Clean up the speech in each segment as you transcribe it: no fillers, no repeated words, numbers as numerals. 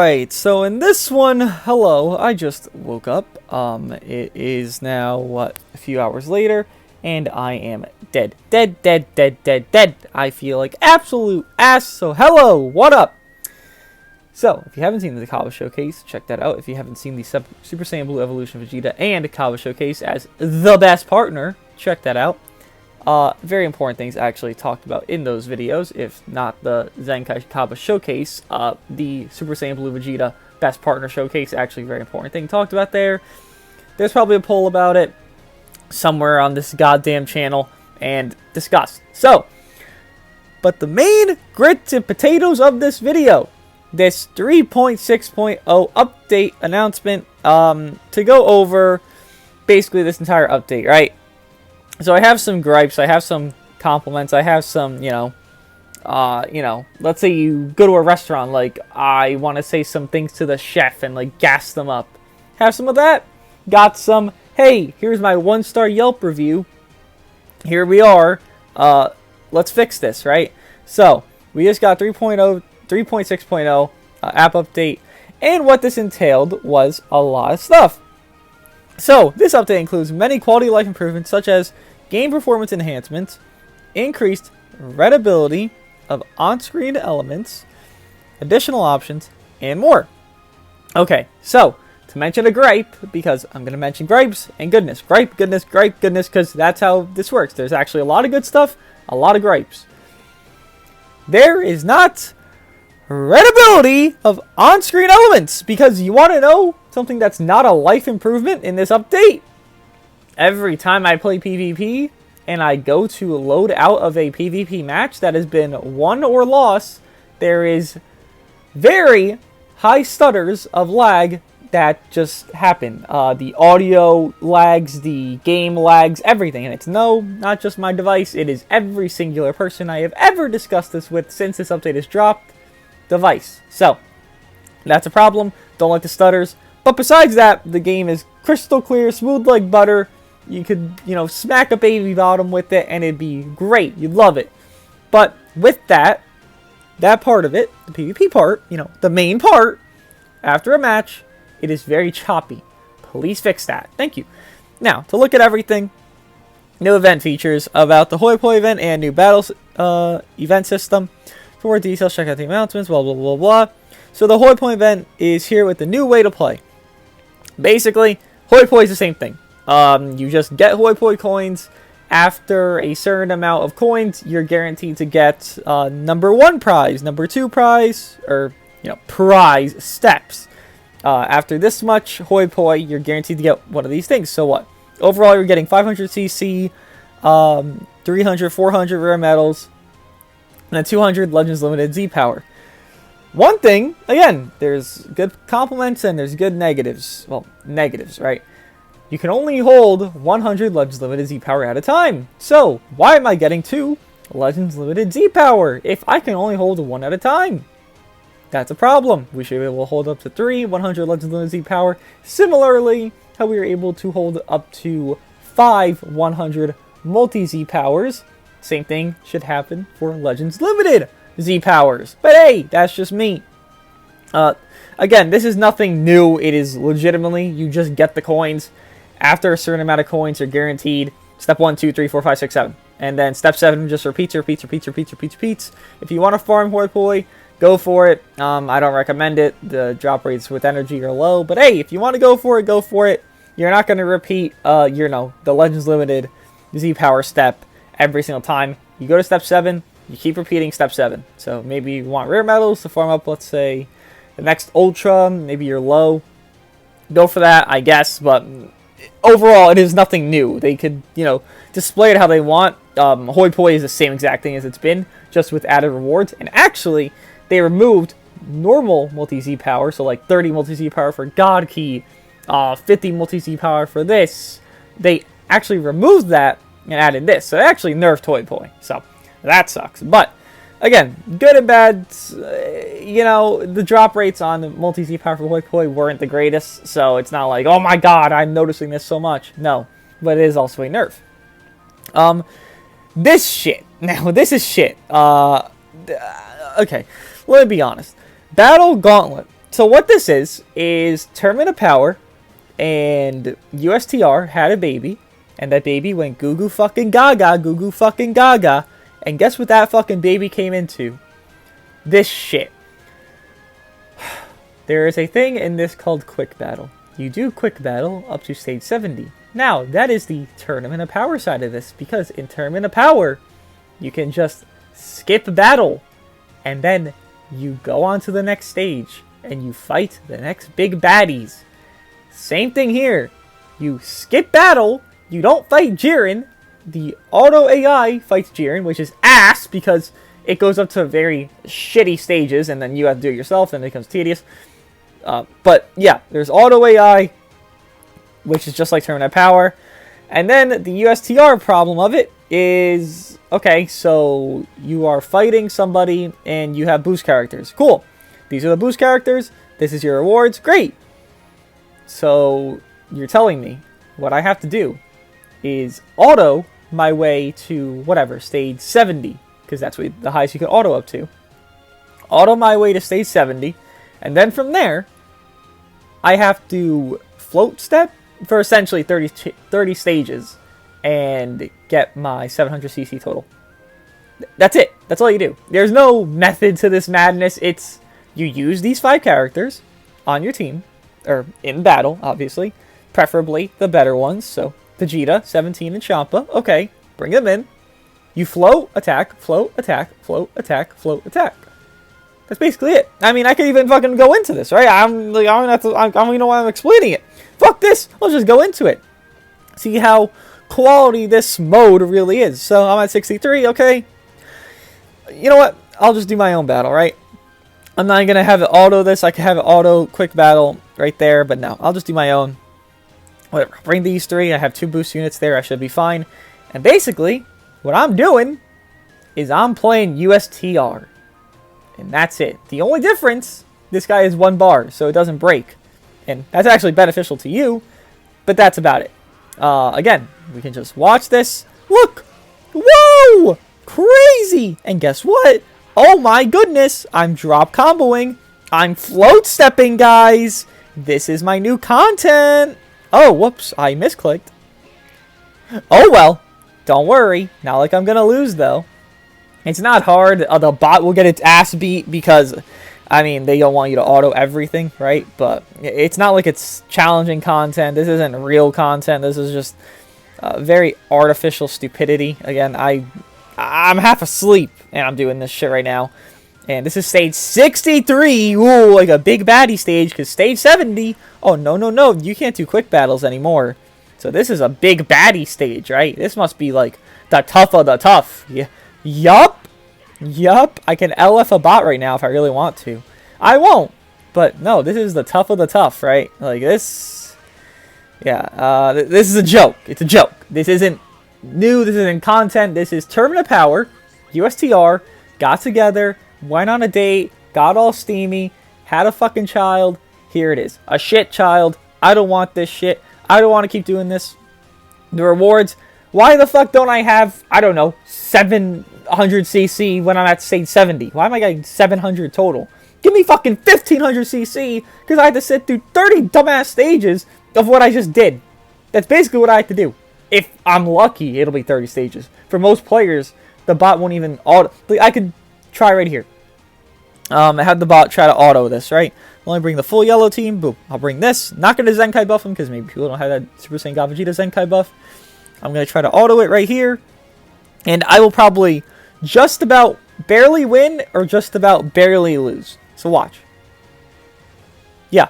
Alright, so in this one, hello, I just woke up. It is now, what, a few hours later, and I am dead. Dead. I feel like absolute ass, so hello, what up? So, if you haven't seen the Kaba Showcase, check that out. If you haven't seen the Super Saiyan Blue Evolution Vegeta and Kaba Showcase as the best partner, check that out. Very important things actually talked about in those videos, if not the Zenkai Kaba Showcase. The Super Saiyan Blue Vegeta Best Partner Showcase, actually very important thing talked about there. There's probably a poll about it somewhere on this goddamn channel and discussed. So, but the main grits and potatoes of this video, this 3.6.0 update announcement, to go over basically this entire update, right? So I have some gripes, I have some compliments, I have some, let's say you go to a restaurant, like, I want to say some things to the chef and, like, gas them up. Have some of that. Got some, hey, here's my 1-star Yelp review. Here we are. Let's fix this, right? So, we just got 3.6.0 app update, and what this entailed was a lot of stuff. So, this update includes many quality of life improvements such as game performance enhancements, increased readability of on-screen elements, additional options, and more. Okay, so, to mention a gripe, because I'm going to mention gripes and goodness. Gripe, goodness, because that's how this works. There's actually a lot of good stuff, a lot of gripes. There is not readability of on-screen elements, because you want to know something that's not a life improvement in this update? Every time I play PvP and I go to load out of a PvP match that has been won or lost, there is very high stutters of lag that just happen. The audio lags, the game lags, everything. And it's not just my device, it is every singular person I have ever discussed this with since this update has dropped. Device. So, that's a problem. Don't like the stutters. But besides that, the game is crystal clear, smooth like butter. You could, smack a baby bottom with it and it'd be great. You'd love it. But with that part of it, the PvP part, the main part, after a match, it is very choppy. Please fix that. Thank you. Now, to look at everything, new event features about the Hoi Poi event and new battle event system. For more details, check out the announcements, blah, blah, blah, blah. So the Hoi Poi event is here with the new way to play. Basically, Hoi Poi is the same thing. You just get Hoi Poi coins. After a certain amount of coins, you're guaranteed to get number 1 prize, number 2 prize, or, prize steps. After this much Hoi Poi, you're guaranteed to get one of these things. So what? Overall, you're getting 500cc, 300, 400 rare medals, and a 200 Legends Limited Z power. One thing, again, there's good compliments and there's good negatives. Well, negatives, right? You can only hold 100 Legends Limited Z power at a time. So, why am I getting 2 Legends Limited Z power if I can only hold 1 at a time? That's a problem. We should be able to hold up to 3 100 Legends Limited Z power. Similarly, how we were able to hold up to 5 100 multi-Z powers. Same thing should happen for Legends Limited Z powers. But hey, that's just me. Again, this is nothing new. It is legitimately, you just get the coins. After a certain amount of coins, you're guaranteed step 1, 2, 3, 4, 5, 6, 7. And then step 7 just repeats. If you want to farm Hoi Poi, go for it. I don't recommend it. The drop rates with energy are low. But hey, if you want to go for it, go for it. You're not going to repeat, the Legends Limited Z power step every single time. You go to step 7, you keep repeating step 7. So maybe you want rare medals to farm up, let's say, the next Ultra, maybe you're low. Go for that, I guess, but overall, it is nothing new. They could, display it how they want. Hoi Poi is the same exact thing as it's been, just with added rewards. And actually, they removed normal multi-Z power, so like 30 multi-Z power for God Key, 50 multi-Z power for this. They actually removed that and added this. So they actually nerfed Hoi Poi. So that sucks. But again, good and bad. The drop rates on the multi-Z power for Hoi Poi weren't the greatest. So it's not like, oh my god, I'm noticing this so much. No. But it is also a nerf. This shit. Now, this is shit. Okay. Let me be honest. Battle Gauntlet So what this is Tournament of Power, and USTR had a baby, and that baby went goo goo fucking gaga, goo goo fucking gaga, and guess what that fucking baby came into? This shit. There is a thing in this called Quick Battle. You do Quick Battle up to stage 70. Now, that is the Tournament of Power side of this, because in Tournament of Power, you can just skip battle, and then you go on to the next stage, and you fight the next big baddies. Same thing here. You skip battle, you don't fight Jiren, the auto AI fights Jiren, which is ass, because it goes up to very shitty stages, and then you have to do it yourself, and it becomes tedious. But yeah, there's auto AI, which is just like Tournament of Power. And then the USTR problem of it is, okay, so you are fighting somebody and you have boost characters. Cool. These are the boost characters. This is your rewards. Great. So you're telling me what I have to do is auto my way to whatever, stage 70, because that's what the highest you can auto up to. Auto my way to stage 70, and then from there, I have to float step for essentially 30 stages and get my 700cc total. That's it. That's all you do. There's no method to this madness. It's you use these 5 characters on your team, or in battle, obviously. Preferably the better ones. So Vegeta, 17, and Champa. Okay, bring them in. You float, attack, float, attack, float, attack, float, attack. That's basically it. I mean, I could even fucking go into this, right? I don't even know why I'm explaining it. Fuck this. I'll just go into it. See how quality this mode really is. So I'm at 63, okay. You know what? I'll just do my own battle, right? I'm not going to have it auto this. I could have it auto quick battle right there, but no. I'll just do my own. Whatever. Bring these 3. I have 2 boost units there. I should be fine. And basically, what I'm doing is I'm playing USTR. And that's it. The only difference, this guy is 1 bar, so it doesn't break. And that's actually beneficial to you, but that's about it. Again, we can just watch this. Look! Whoa! Crazy! And guess what? Oh my goodness! I'm drop comboing. I'm float stepping, guys! This is my new content! Oh, whoops. I misclicked. Oh well. Don't worry. Not like I'm gonna lose, though. It's not hard. The bot will get its ass beat because, I mean, they don't want you to auto everything, right? But it's not like it's challenging content. This isn't real content. This is just very artificial stupidity. Again, I'm half asleep and I'm doing this shit right now. And this is stage 63. Ooh, like a big baddie stage, because stage 70, oh, no. You can't do quick battles anymore. So this is a big baddie stage, right? This must be like the tough of the tough. Yeah. Yup. I can LF a bot right now if I really want to. I won't. But no, this is the tough of the tough, right? Like this. Yeah, this is a joke. It's a joke. This isn't new. This isn't content. This is Tournament of Power. USTR got together, went on a date, got all steamy, had a fucking child. Here it is. A shit child. I don't want this shit. I don't want to keep doing this. The rewards. Why the fuck don't I have, I don't know, 700cc when I'm at stage 70? Why am I getting 700 total? Give me fucking 1500cc, because I had to sit through 30 dumbass stages of what I just did. That's basically what I had to do. If I'm lucky, it'll be 30 stages. For most players, the bot won't even auto. I could try right here. I had the bot try to auto this, right? I'll only bring the full yellow team. Boom. I'll bring this. Not going to Zenkai buff him, because maybe people don't have that Super Saiyan God Vegeta Zenkai buff. I'm going to try to auto it right here. And I will probably just about barely win or just about barely lose. So watch. Yeah.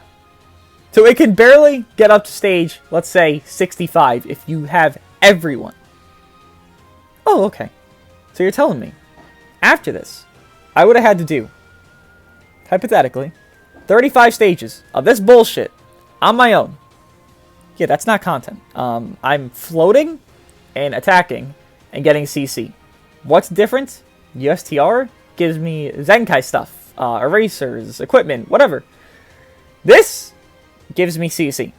So it can barely get up to stage, let's say, 65 if you have everyone. Oh, okay. So you're telling me, after this, I would have had to do, hypothetically, 35 stages of this bullshit on my own. Yeah, that's not content. I'm floating and attacking and getting CC. What's different? USTR gives me Zenkai stuff, erasers, equipment, whatever. This gives me CC.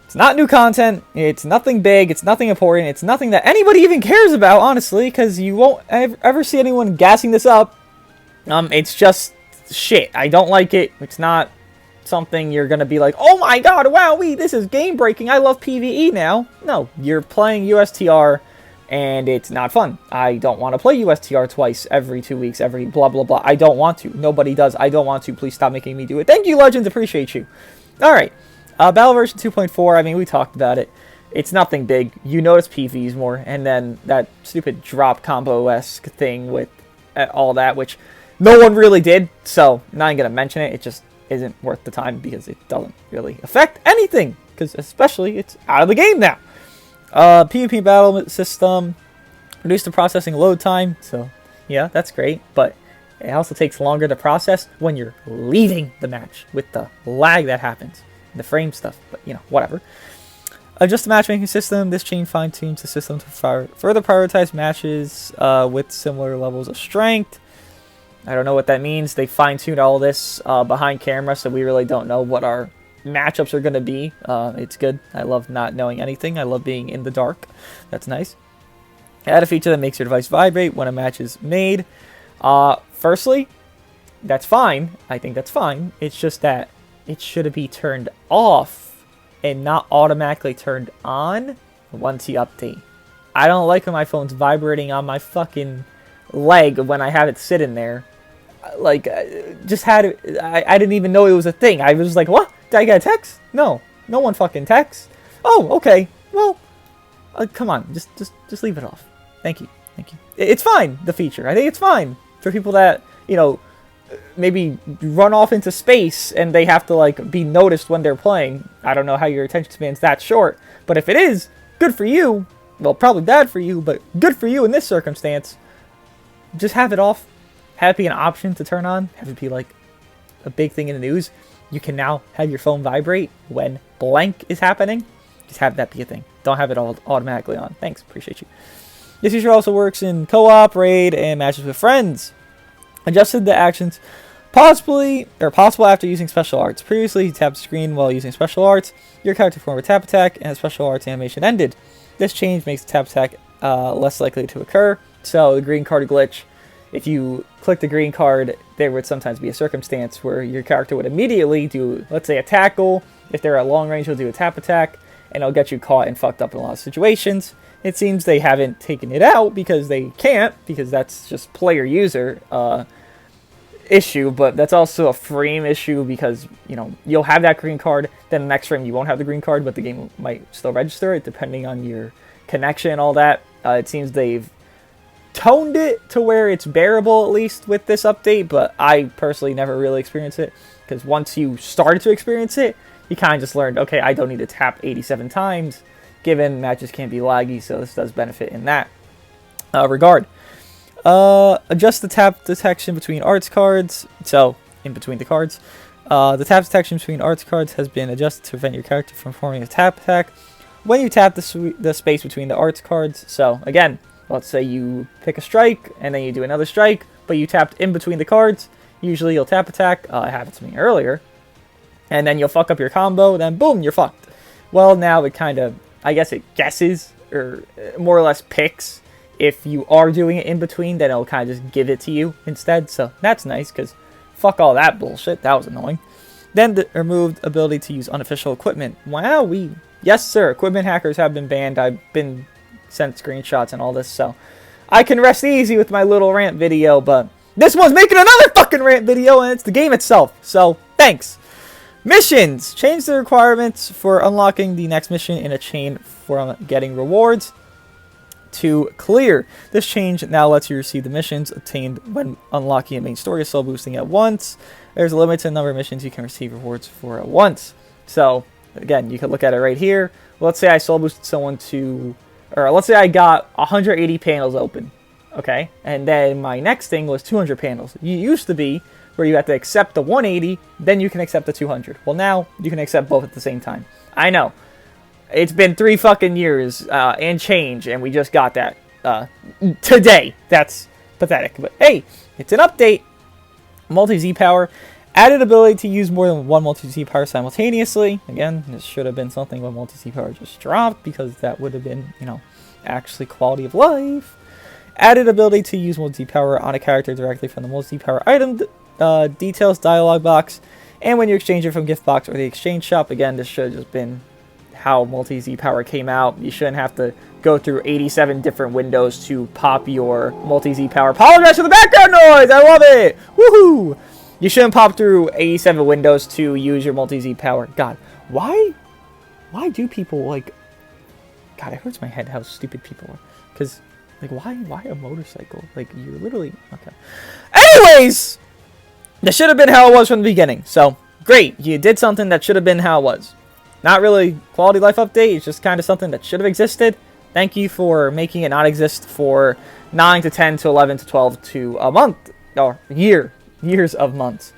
It's not new content. It's nothing big. It's nothing important. It's nothing that anybody even cares about, honestly, because you won't ever see anyone gassing this up. It's just shit. I don't like it. It's not something you're going to be like, oh my god, wowee, this is game breaking. I love PvE now. No, you're playing USTR and it's not fun. I don't want to play USTR twice every 2 weeks, every blah, blah, blah. I don't want to. Nobody does. I don't want to. Please stop making me do it. Thank you, Legends. Appreciate you. All right. Battle version 2.4. I mean, we talked about it. It's nothing big. You notice PVs more. And then that stupid drop combo-esque thing with all that, which no one really did. So, not even going to mention it. It just isn't worth the time because it doesn't really affect anything. Because especially, it's out of the game now. PvP battle system, reduce the processing load time, so yeah, that's great, but it also takes longer to process when you're leaving the match with the lag that happens, the frame stuff, but you know, whatever. Adjust the matchmaking system. This change fine-tunes the system to further prioritize matches with similar levels of strength. I don't know what that means. They fine-tuned all this behind camera, so we really don't know what our matchups are going to be. It's good. I love not knowing anything. I love being in the dark. That's nice. Add a feature that makes your device vibrate when a match is made. Firstly, that's fine. I think that's fine. It's just that it should be turned off and not automatically turned on once you update. I don't like when my phone's vibrating on my fucking leg when I have it sitting there. Like, just had it. I didn't even know it was a thing. I was like, what? Did I get a text? No. No one fucking texts. Oh, okay. Well, come on. Just leave it off. Thank you. Thank you. It's fine, the feature. I think it's fine for people that, you know, maybe run off into space and they have to, like, be noticed when they're playing. I don't know how your attention span's that short. But if it is, good for you. Well, probably bad for you, but good for you in this circumstance. Just have it off. Have it be an option to turn on. Have it be, like, a big thing in the news. You can now have your phone vibrate when blank is happening. Just have that be a thing. Don't have it all automatically on. Thanks. Appreciate you. This feature also works in co-op, raid, and matches with friends. Adjusted the actions possible after using special arts. Previously, you tapped the screen while using special arts. Your character performed a tap attack, and a special arts animation ended. This change makes the tap attack less likely to occur. So, the green card glitch. If you click the green card, there would sometimes be a circumstance where your character would immediately do, let's say, a tackle. If they're at long range, you'll do a tap attack, and it'll get you caught and fucked up in a lot of situations. It seems they haven't taken it out because they can't, because that's just player-user issue, but that's also a frame issue because, you know, you'll have that green card, then the next frame you won't have the green card, but the game might still register it depending on your connection and all that. It seems they've toned it to where it's bearable, at least with this update, but I personally never really experienced it, because once you started to experience it, you kind of just learned, okay, I don't need to tap 87 times, given matches can't be laggy, so this does benefit in that regard. Adjust the tap detection between arts cards, so in between the cards. The tap detection between arts cards has been adjusted to prevent your character from forming a tap attack when you tap the space between the arts cards. So again, let's say you pick a strike, and then you do another strike, but you tapped in between the cards. Usually you'll tap attack. It happened to me earlier. And then you'll fuck up your combo, then boom, you're fucked. Well, now it kind of, I guess it guesses, or more or less picks. If you are doing it in between, then it'll kind of just give it to you instead. So that's nice, because fuck all that bullshit. That was annoying. Then the removed ability to use unofficial equipment. Wow, yes, sir. Equipment hackers have been banned. I've been sent screenshots and all this, so I can rest easy with my little rant video, but this one's making another fucking rant video, and it's the game itself, so thanks. Missions. Change the requirements for unlocking the next mission in a chain from getting rewards to clear. This change now lets you receive the missions obtained when unlocking a main story or soul boosting at once. There's a limited number of missions you can receive rewards for at once. So, again, you can look at it right here. Let's say I soul boosted someone to, or let's say I got 180 panels open, okay? And then my next thing was 200 panels. You used to be where you have to accept the 180, then you can accept the 200. Well, now you can accept both at the same time. I know. It's been 3 fucking years and change, and we just got that today. That's pathetic. But hey, it's an update. Multi-Z power. Added ability to use more than one multi-Z power simultaneously. Again, this should have been something when multi-Z power just dropped, because that would have been, you know, actually quality of life. Added ability to use multi-Z power on a character directly from the multi-Z power item details dialog box, and when you exchange it from gift box or the exchange shop. Again, this should have just been how multi-Z power came out. You shouldn't have to go through 87 different windows to pop your multi-Z power. Apologize for the background noise! I love it! Woohoo! You shouldn't pop through 87 windows to use your multi-Z power. God, why do people, like... God, it hurts my head how stupid people are. Because, like, why a motorcycle? Like, you're literally... Okay. Anyways! That should have been how it was from the beginning. So, great. You did something that should have been how it was. Not really quality life update. It's just kind of something that should have existed. Thank you for making it not exist for 9 to 10 to 11 to 12 to a month. Or years of months.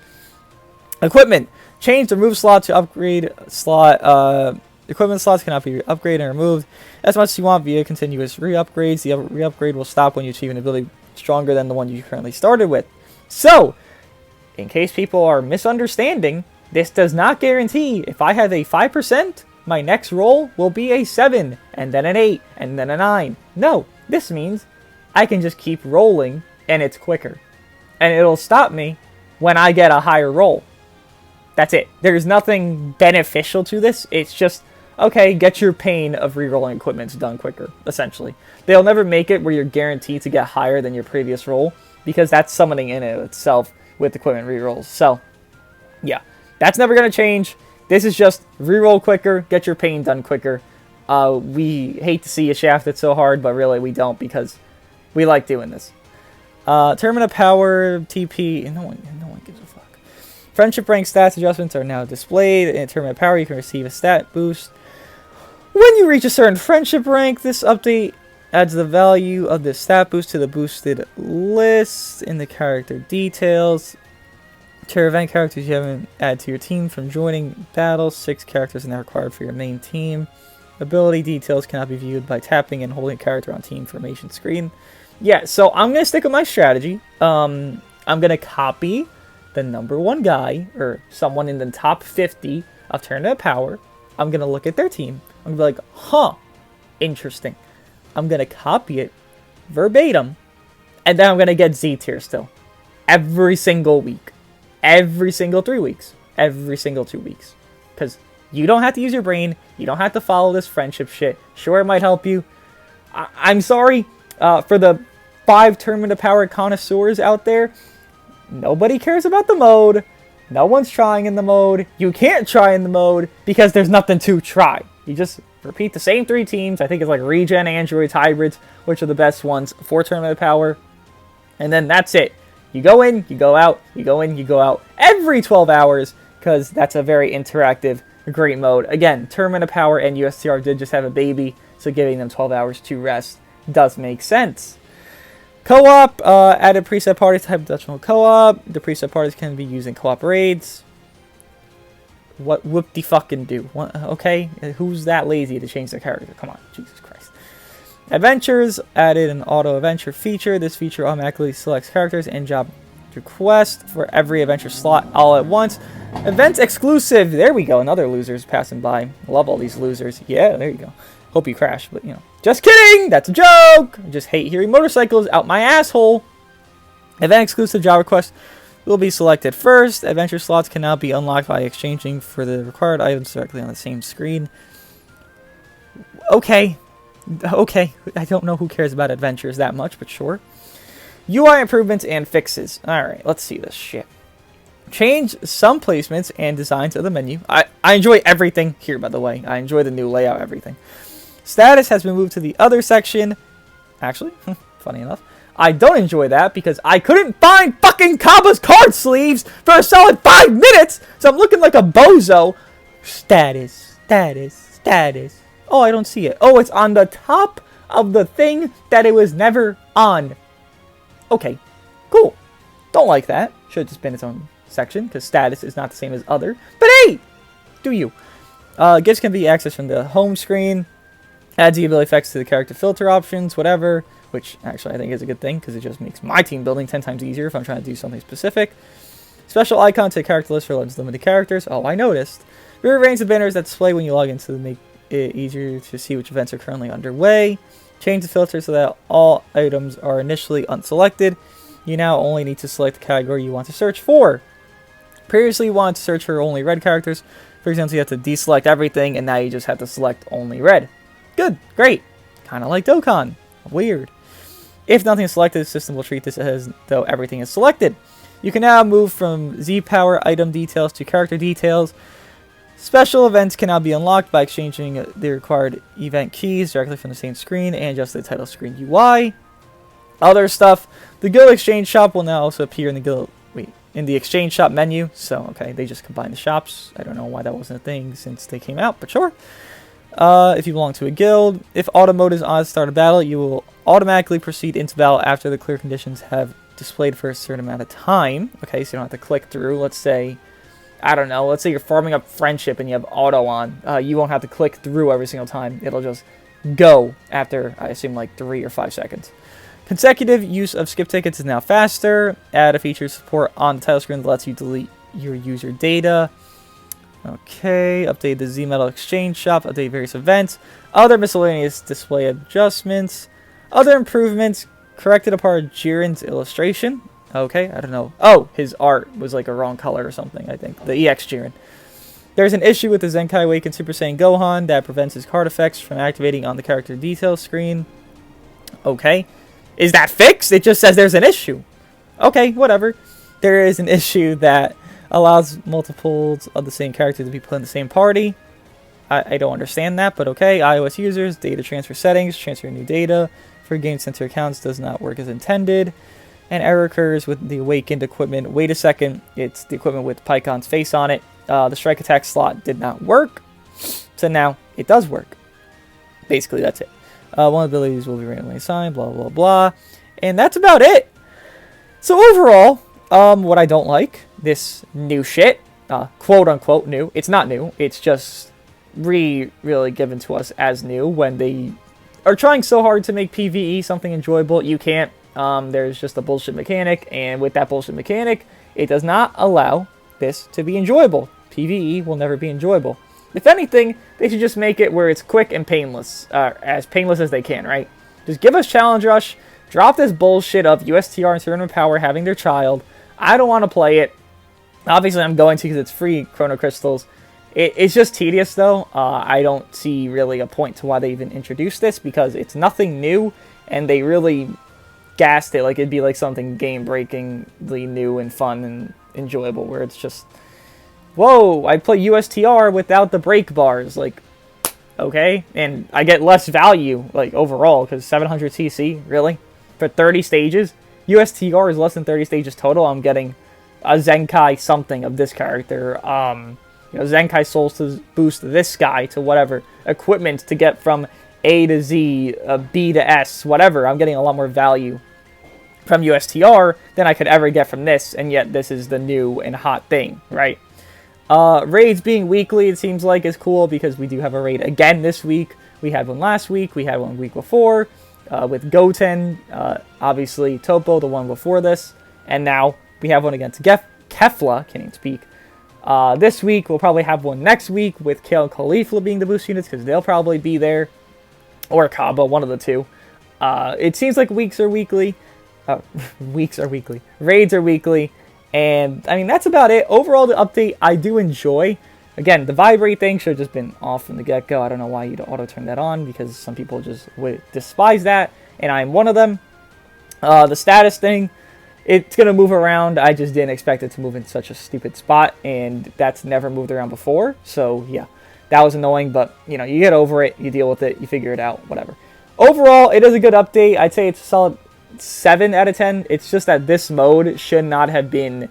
Equipment. Change the move slot to upgrade slot. Equipment slots cannot be upgraded and removed as much as you want via continuous re-upgrades. The re-upgrade will stop when you achieve an ability stronger than the one you currently started with. So, in case people are misunderstanding, this does not guarantee if I have a 5%, my next roll will be a 7, and then an 8, and then a 9. No, this means I can just keep rolling, and it's quicker. And it'll stop me when I get a higher roll. That's it. There's nothing beneficial to this. It's just, okay, get your pain of rerolling equipments done quicker, essentially. They'll never make it where you're guaranteed to get higher than your previous roll, because that's summoning in it itself with equipment rerolls. So, yeah, that's never going to change. This is just reroll quicker, get your pain done quicker. We hate to see you shafted so hard, but really we don't, because we like doing this. Tournament of Power, TP, no one gives a fuck. Friendship rank stats adjustments are now displayed. In Tournament of Power, you can receive a stat boost. When you reach a certain friendship rank, this update adds the value of the stat boost to the boosted list in the character details. Tier event characters you haven't added to your team from joining battles. 6 characters are now required for your main team. Ability details cannot be viewed by tapping and holding a character on team information screen. Yeah, so I'm going to stick with my strategy. I'm going to copy the #1 guy, or someone in the top 50 of Tournament of Power. I'm going to look at their team. I'm going to be like, huh, interesting. I'm going to copy it verbatim, and then I'm going to get Z tier still. Every single week. Every single 3 weeks. Every single 2 weeks. Because you don't have to use your brain. You don't have to follow this friendship shit. Sure, it might help you. I'm sorry for the 5 Tournament of Power connoisseurs out there. Nobody cares about the mode. No one's trying in the mode. You can't try in the mode because there's nothing to try. You just repeat the same 3 teams. I think it's like regen, androids, hybrids, which are the best ones for Tournament of Power. And then that's it. You go in, you go out, you go in, you go out every 12 hours because that's a very interactive, great mode. Again, Tournament of Power and USTR did just have a baby, so giving them 12 hours to rest does make sense. Co-op, added preset party type of Dutch mode co-op. The preset parties can be used in co-op raids. What whoop-de-fucking do? What, okay, who's that lazy to change their character? Come on, Jesus Christ. Adventures, added an auto-adventure feature. This feature automatically selects characters and job request for every adventure slot all at once. Event exclusive. There we go, another loser's passing by. Love all these losers. Yeah, there you go. Hope you crash, but, you know. Just kidding! That's a joke! I just hate hearing motorcycles out my asshole. Event exclusive job request will be selected first. Adventure slots can now be unlocked by exchanging for the required items directly on the same screen. Okay. Okay. I don't know who cares about adventures that much, but sure. UI improvements and fixes. Alright, let's see this shit. Change some placements and designs of the menu. I enjoy everything here, by the way. I enjoy the new layout, everything. Status has been moved to the other section. Actually, funny enough, I don't enjoy that because I couldn't find fucking Kaba's card sleeves for a solid 5 minutes, so I'm looking like a bozo. Status, status, status. Oh, I don't see it. Oh, it's on the top of the thing that it was never on. Okay, cool. Don't like that. Should have just been its own section because status is not the same as other. But hey, do you? Gifts can be accessed from the home screen. Adds the ability effects to the character filter options, whatever, which actually I think is a good thing because it just makes my team building 10 times easier if I'm trying to do something specific. Special icon to the character list for limited characters. Oh, I noticed. Rearrange the banners that display when you log in to make it easier to see which events are currently underway. Change the filter so that all items are initially unselected. You now only need to select the category you want to search for. Previously, you wanted to search for only red characters. For example, you have to deselect everything, and now you just have to select only red. Good, great. Kind of like Dokkan. Weird. If nothing is selected, the system will treat this as though everything is selected. You can now move from Z-Power item details to character details. Special events can now be unlocked by exchanging the required event keys directly from the same screen and just the title screen UI. Other stuff. The Guild Exchange Shop will now also appear in the Exchange Shop menu. So, okay, they just combined the shops. I don't know why that wasn't a thing since they came out, but sure. If you belong to a guild, if auto mode is on at the start of battle, you will automatically proceed into battle after the clear conditions have displayed for a certain amount of time. Okay, so you don't have to click through. Let's say, I don't know, let's say you're farming up friendship and you have auto on. You won't have to click through every single time. It'll just go after, I assume, like 3 or 5 seconds. Consecutive use of skip tickets is now faster. Add a feature support on the title screen that lets you delete your user data. Okay, update the Z-Metal Exchange Shop, update various events, other miscellaneous display adjustments, other improvements, corrected a part of Jiren's illustration. Okay, I don't know. Oh, his art was like a wrong color or something, I think. The EX Jiren. There's an issue with the Zenkai Awakened Super Saiyan Gohan that prevents his card effects from activating on the character details screen. Okay. Is that fixed? It just says there's an issue. Okay, whatever. There is an issue that allows multiples of the same character to be put in the same party. I don't understand that, but okay. iOS users, data transfer settings, transfer new data for Game Center accounts does not work as intended. An error occurs with the awakened equipment. Wait a second, it's the equipment with Pycon's face on it. The strike attack slot did not work, so now it does work. Basically, that's it. One of the abilities will be randomly assigned, blah, blah, blah. And that's about it. So overall, what I don't like, this new shit, quote-unquote new. It's not new. It's just really given to us as new when they are trying so hard to make PvE something enjoyable. You can't. There's just a bullshit mechanic, and with that bullshit mechanic, it does not allow this to be enjoyable. PvE will never be enjoyable. If anything, they should just make it where it's quick and painless, as painless as they can, right? Just give us Challenge Rush, drop this bullshit of USTR and Tournament Power having their child. I don't want to play it. Obviously, I'm going to because it's free Chrono Crystals. It's just tedious, though. I don't see really a point to why they even introduced this, because it's nothing new, and they really gassed it like it'd be like something game-breakingly new and fun and enjoyable, where it's just, whoa, I play USTR without the break bars, like, okay, and I get less value, like, overall, because 700 CC, really? For 30 stages? USTR is less than 30 stages total. I'm getting a Zenkai something of this character, Zenkai Souls to boost this guy to whatever, equipment to get from A to Z, B to S, whatever. I'm getting a lot more value from USTR than I could ever get from this, and yet this is the new and hot thing, right? Raids being weekly, it seems like, is cool, because we do have a raid again this week. We had one last week, we had one week before, with Goten, obviously Topo, the one before this, and now we have one against Kefla, can't even speak. This week, we'll probably have one next week with Kale and Caulifla being the boost units, because they'll probably be there. Or Kaba, one of the two. It seems like weeks are weekly. Weeks are weekly. Raids are weekly. And, I mean, that's about it. Overall, the update I do enjoy. Again, the vibrate thing should have just been off from the get-go. I don't know why you'd auto-turn that on, because some people just would despise that. And I'm one of them. The status thing, it's going to move around. I just didn't expect it to move in such a stupid spot, and that's never moved around before. So, yeah, that was annoying, but, you know, you get over it, you deal with it, you figure it out, whatever. Overall, it is a good update. I'd say it's a solid 7 out of 10. It's just that this mode should not have been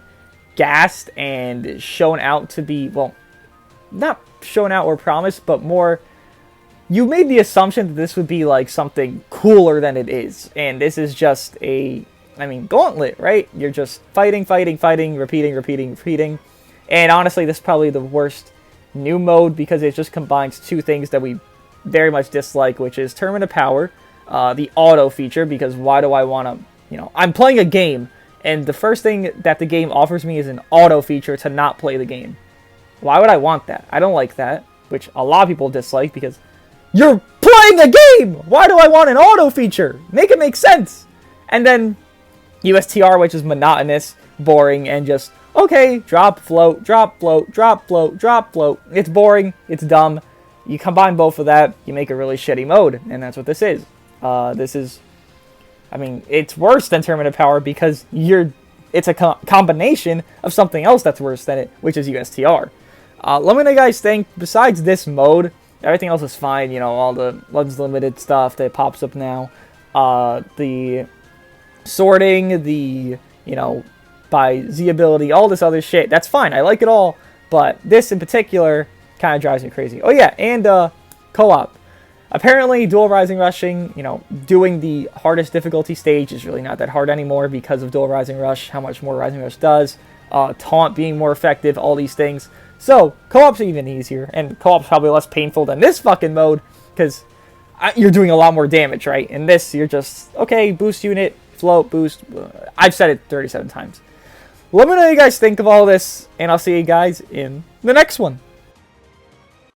gassed and shown out to be, well, not shown out or promised, but more, you made the assumption that this would be, like, something cooler than it is. And this is just a, I mean, gauntlet, right? You're just fighting, repeating. And honestly, this is probably the worst new mode, because it just combines two things that we very much dislike, which is Tournament of Power, the auto feature, because why do I want to, you know, I'm playing a game, and the first thing that the game offers me is an auto feature to not play the game. Why would I want that? I don't like that, which a lot of people dislike, because you're playing a game! Why do I want an auto feature? Make it make sense! And then USTR, which is monotonous, boring, and just, okay, drop, float, drop, float, drop, float, drop, float. It's boring, it's dumb. You combine both of that, you make a really shitty mode, and that's what this is. I mean, it's worse than Tournament of Power because it's a combination of something else that's worse than it, which is USTR. Let me know, guys, think. Besides this mode, everything else is fine. You know, all the Legends Limited stuff that pops up now, the sorting, the, you know, by Z ability, all this other shit. That's fine. I like it all, but this in particular kind of drives me crazy. Oh yeah, and co-op. Apparently, dual Rising Rushing, you know, doing the hardest difficulty stage is really not that hard anymore because of dual Rising Rush, how much more Rising Rush does, taunt being more effective, all these things. So, co-op's even easier, and co-op's probably less painful than this fucking mode, because you're doing a lot more damage, right? In this, you're just, okay, boost unit, float, boost. I've said it 37 times. Let me know what you guys think of all this, and I'll see you guys in the next one.